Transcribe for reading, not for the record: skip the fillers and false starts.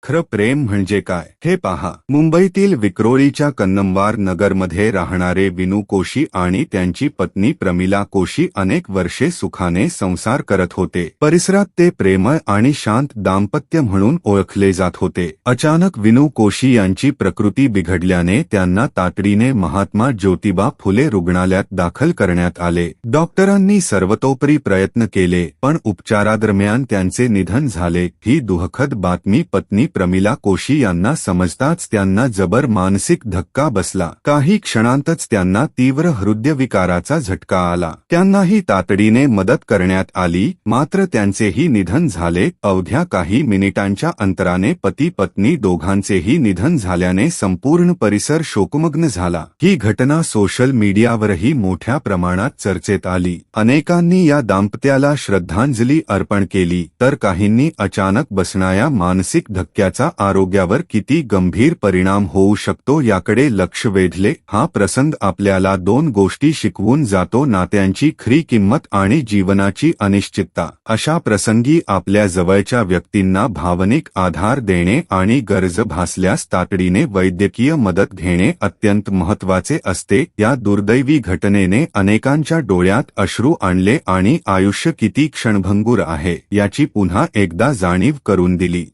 खरं प्रेम म्हणजे काय हे पहा. मुंबईतील विक्रोळीच्या कन्नमवार नगरमध्ये राहणारे विनू कोशी आणि त्यांची पत्नी प्रमिला कोशी अनेक वर्षे सुखाने संसार करत होते. परिसरात ते प्रेमळ आणि शांत दाम्पत्य म्हणून ओळखले जात होते. अचानक विनू कोशी यांची प्रकृती बिघडल्याने त्यांना तातडीने महात्मा ज्योतिबा फुले रुग्णालयात दाखल करण्यात आले. डॉक्टरांनी सर्वतोपरी प्रयत्न केले, पण उपचारादरम्यान त्यांचे निधन झाले. ही दुःखद बातमी पत्नी प्रमिला कोशी यांना समजताच त्यांना जबर मानसिक धक्का बसला. काही क्षणांतच त्यांना तीव्र हृदयविकाराचा झटका आला. त्यांनाही तातडीने मदत करण्यात आली, मात्र त्यांचेही निधन झाले. अवघ्या काही मिनिटांच्या अंतराने पती पत्नी दोघांचेही निधन झाल्याने संपूर्ण परिसर शोकमग्न झाला. ही घटना सोशल मीडियावरही मोठ्या प्रमाणात चर्चेत आली. अनेकांनी या दाम्पत्याला श्रद्धांजली अर्पण केली, तर काहींनी अचानक बसणाऱ्या मानसिक धक्क्याचा आरोग्यावर किती गंभीर परिणाम होऊ शकतो याकडे लक्ष वेधले. हा प्रसंग आपल्याला दोन गोष्टी शिकवून जातो: नात्यांची खरी किंमत आणि जीवनाची अनिश्चितता. अशा प्रसंगी आपल्या जवळच्या व्यक्तींना भावनिक आधार देणे आणि गरज भासल्यास तातडीने वैद्यकीय मदत घेणे अत्यंत महत्त्वाचे असते. या दुर्दैवी घटनेने अनेकांच्या डोळ्यात अश्रू आणले आणि आयुष्य किती क्षणभंगुर आहे याची पुन्हा एकदा जाणीव करून दिली.